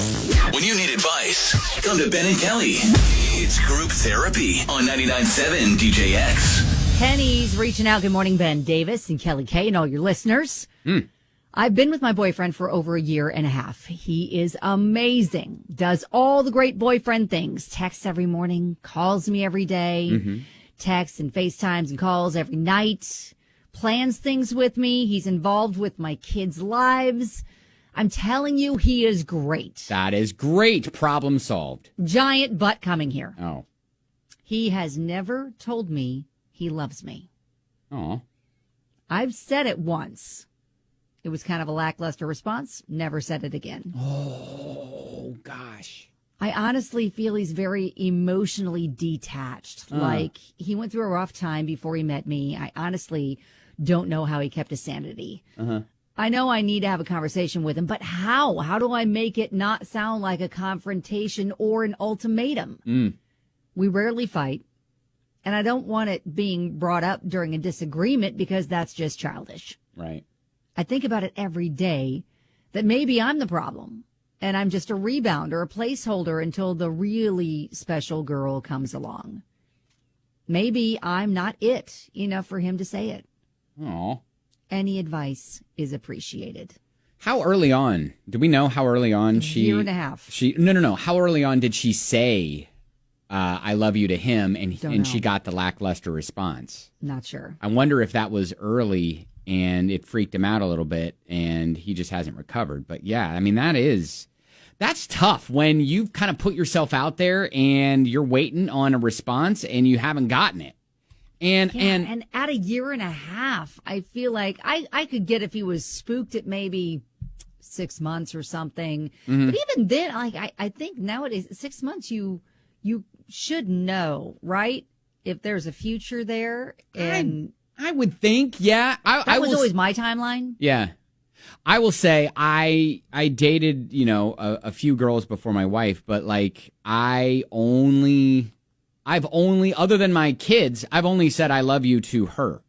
When you need advice, come to Ben and Kelly. It's group therapy on 99.7 DJX. Penny's reaching out. Good morning, Ben Davis and Kelly K and all your listeners. I've been with my boyfriend for over a year and a half. He is amazing. Does all the great boyfriend things. Texts every morning, calls me every day, texts and FaceTimes and calls every night, plans things with me. He's involved with my kids' lives. I'm telling you, he is great. That is great. Problem solved. Giant butt coming here. Oh. He has never told me he loves me. Oh. I've said it once. It was kind of a lackluster response. Never said it again. Oh, gosh. I honestly feel he's very emotionally detached. Like, he went through a rough time before he met me. I honestly don't know how he kept his sanity. I know I need to have a conversation with him, but how? How do I make it not sound like a confrontation or an ultimatum? We rarely fight, and I don't want it being brought up during a disagreement because that's just childish. Right. I think about it every day that maybe I'm the problem, and I'm just a rebound or a placeholder until the really special girl comes along. Maybe I'm not it enough for him to say it. Oh. Any advice is appreciated. How early on? Do we know how early on she... Year and a half. No. How early on did she say, I love you to him, and she got the lackluster response? Not sure. I wonder if that was early and it freaked him out a little bit and he just hasn't recovered. But yeah, I mean, that's tough when you've kind of put yourself out there and you're waiting on a response and you haven't gotten it. And at a year and a half, I feel like I could get if he was spooked at maybe 6 months or something. But even then, like I think nowadays, 6 months, you should know, right? If there's a future there. And I would think, yeah. That was always my timeline. Yeah. I will say I dated, a few girls before my wife, but like I've only, other than my kids, I've only said I love you to her.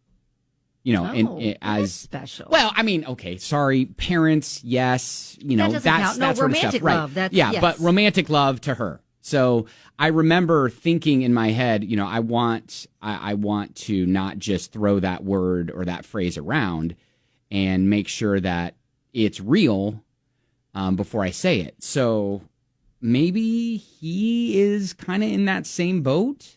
That's special. Well, I mean, okay, sorry, parents, yes, that that's count. sort of stuff, right? Love, yes. But romantic love to her. So I remember thinking in my head, I want to not just throw that word or that phrase around, and make sure that it's real before I say it. So maybe he is kind of in that same boat.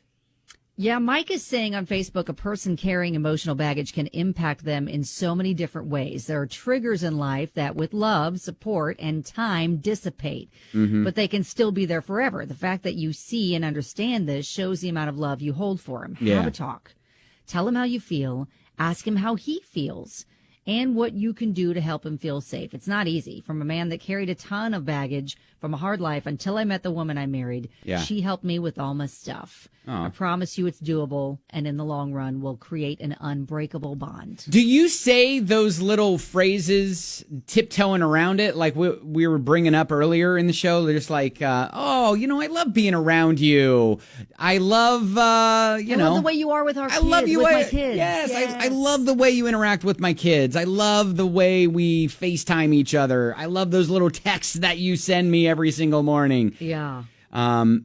Yeah, Mike is saying on Facebook, a person carrying emotional baggage can impact them in so many different ways. There are triggers in life that with love, support, and time dissipate, but they can still be there forever. The fact that you see and understand this shows the amount of love you hold for him. Yeah. Have a talk. Tell him how you feel. Ask him how he feels and what you can do to help him feel safe. It's not easy. From a man that carried a ton of baggage from a hard life until I met the woman I married, she helped me with all my stuff. I promise you it's doable, and in the long run, will create an unbreakable bond. Do you say those little phrases tiptoeing around it like we were bringing up earlier in the show? They're just like, I love being around you. I love, I love the way you are with our kids. I love you with my kids. Yes. I love the way you interact with my kids. I love the way we FaceTime each other. I love those little texts that you send me every single morning. Yeah. And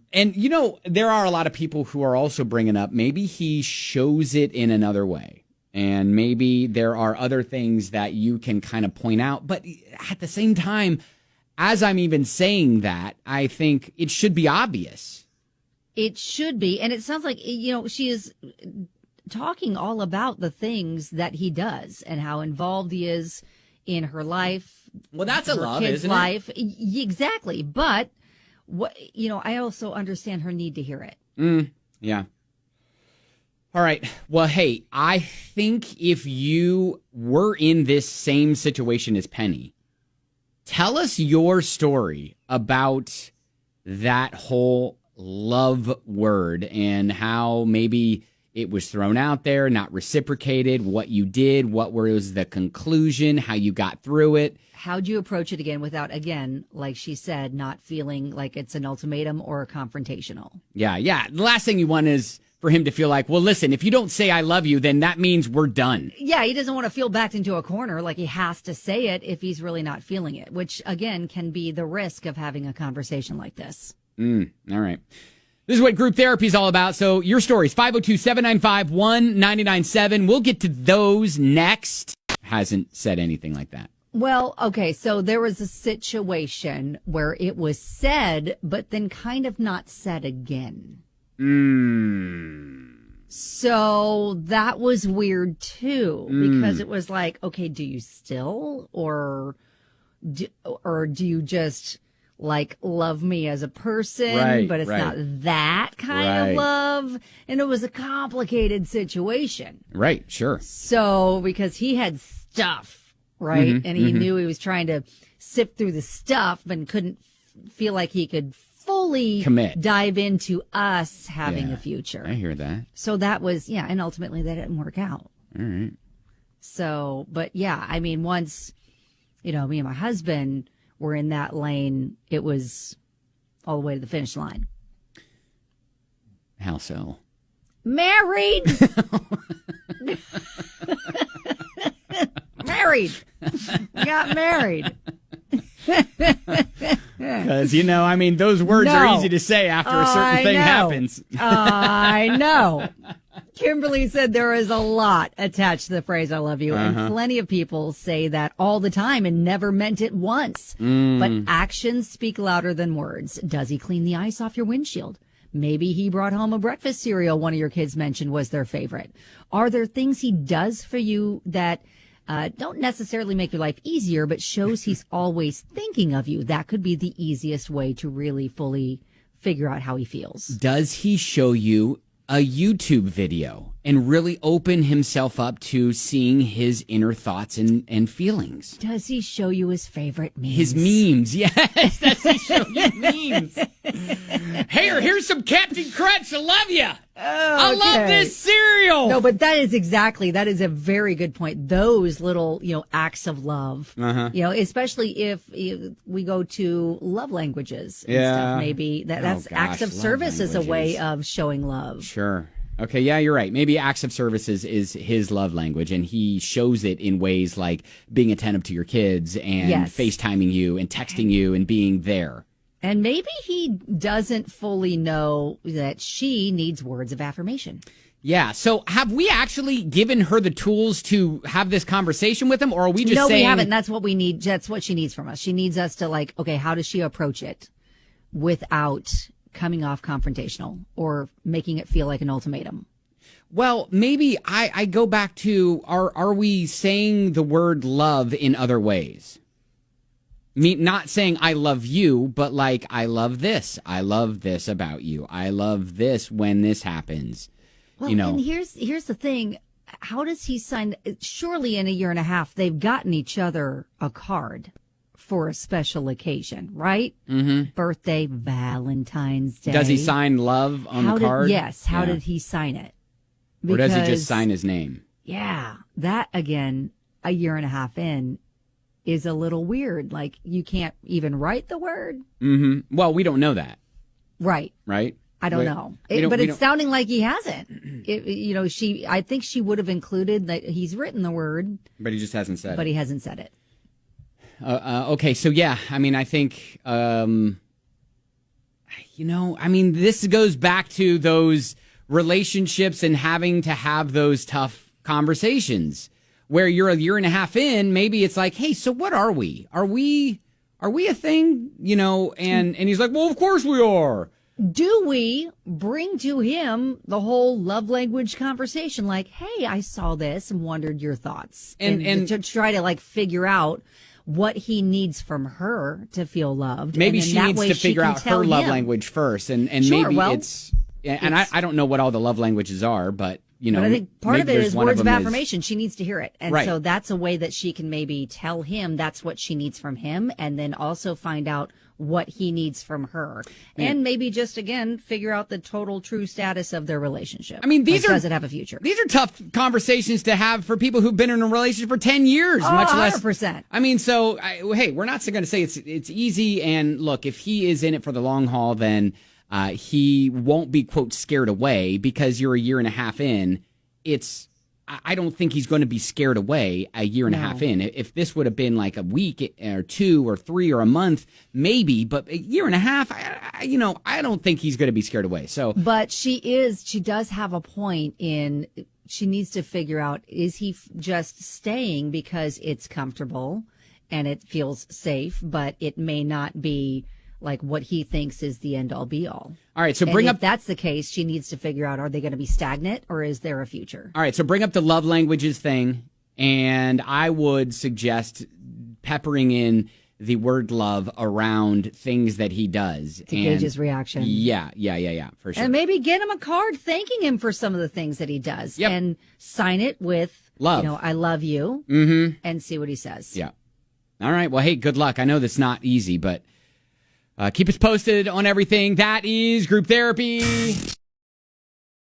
there are a lot of people who are also bringing up maybe he shows it in another way, and maybe there are other things that you can kind of point out. But at the same time, as I'm even saying that, I think it should be obvious. It should be. And it sounds like, she is talking all about the things that he does and how involved he is in her life. Well, that's a love, isn't it? Exactly. But I also understand her need to hear it. Yeah. All right. Well, hey, I think if you were in this same situation as Penny, tell us your story about that whole love word and how maybe it was thrown out there, not reciprocated, what you did, what was the conclusion, how you got through it. How'd you approach it again without, again, like she said, not feeling like it's an ultimatum or a confrontational? Yeah. The last thing you want is for him to feel like, well, listen, if you don't say I love you, then that means we're done. Yeah, he doesn't want to feel backed into a corner like he has to say it if he's really not feeling it, which, again, can be the risk of having a conversation like this. All right. This is what group therapy is all about. So your stories, 502-795-1997. We'll get to those next. Hasn't said anything like that. Well, okay, so there was a situation where it was said, but then kind of not said again. So that was weird, too, because it was like, okay, do you still, or do you just, like, love me as a person, right, but it's not that kind of love? And it was a complicated situation. Right, sure. So, because he had stuff. Right. And he knew he was trying to sift through the stuff and couldn't feel like he could fully dive into us having a future. I hear that. So that was, and ultimately that didn't work out. All right. So, but yeah, I mean, once, me and my husband were in that lane, it was all the way to the finish line. How so? Married. Got married. Because, those words are easy to say after a certain thing happens. I know. Kimberly said there is a lot attached to the phrase I love you. And plenty of people say that all the time and never meant it once. But actions speak louder than words. Does he clean the ice off your windshield? Maybe he brought home a breakfast cereal one of your kids mentioned was their favorite. Are there things he does for you that don't necessarily make your life easier, but shows he's always thinking of you? That could be the easiest way to really fully figure out how he feels. Does he show you a YouTube video and really open himself up to seeing his inner thoughts and feelings? Does he show you his favorite memes? His memes, yes. Does he show you memes? Here's some Captain Crunch. I love you. I love this cereal. No, but that is a very good point. Those little, acts of love, especially if we go to love languages and stuff, maybe that's acts of service is a way of showing love. Sure. Okay, yeah, you're right. Maybe acts of service is his love language, and he shows it in ways like being attentive to your kids and FaceTiming you and texting you and being there. And maybe he doesn't fully know that she needs words of affirmation. Yeah. So have we actually given her the tools to have this conversation with him, or are we just saying... No, we haven't. That's what we need. That's what she needs from us. She needs us to okay, how does she approach it without coming off confrontational or making it feel like an ultimatum? Well, maybe I go back to, are we saying the word love in other ways? Not saying I love you, but like, I love this. I love this about you. I love this when this happens. Well, and here's the thing. How does he sign? Surely in a year and a half, they've gotten each other a card for a special occasion, right? Mm-hmm. Birthday, Valentine's Day. Does he sign love on the card? Yes. How did he sign it? Or does he just sign his name? Yeah. That, again, a year and a half in, is a little weird. Like, you can't even write the word. Mm-hmm. Well, we don't know that. Right. Right? I don't know. But it's sounding like he hasn't. I think she would have included that he's written the word. But he just hasn't said it. But he hasn't said it. Okay, so yeah, I think, this goes back to those relationships and having to have those tough conversations where you're a year and a half in. Maybe it's like, hey, so what are we? Are we a thing? And he's like, well, of course we are. Do we bring to him the whole love language conversation? Like, hey, I saw this and wondered your thoughts. And to try to figure out what he needs from her to feel loved. Maybe she needs to figure out her love language first. And sure, maybe I don't know what all the love languages are, but but I think part of it is words of affirmation. She needs to hear it. And so that's a way that she can maybe tell him that's what she needs from him, and then also find out what he needs from her. And maybe just, again, figure out the total true status of their relationship. Does it have a future? These are tough conversations to have for people who've been in a relationship for 10 years, much less. 100%. Hey, we're not going to say it's easy. And look, if he is in it for the long haul, then he won't be, quote, scared away because you're a year and a half in. I don't think he's going to be scared away a year and a half in. If this would have been like a week or 2 or 3 or a month, maybe, but a year and a half, I don't think he's going to be scared away. So, but she does have a point in, she needs to figure out, is he just staying because it's comfortable and it feels safe, but it may not be like what he thinks is the end all be all. All right, so if that's the case, she needs to figure out, are they going to be stagnant or is there a future? All right, so bring up the love languages thing, and I would suggest peppering in the word love around things that he does. To gauge his reaction. Yeah, for sure. And maybe get him a card thanking him for some of the things that he does. Yep. And sign it with, love. I love you, and see what he says. Yeah. All right, well, hey, good luck. I know that's not easy, but keep us posted on everything. That is Group Therapy.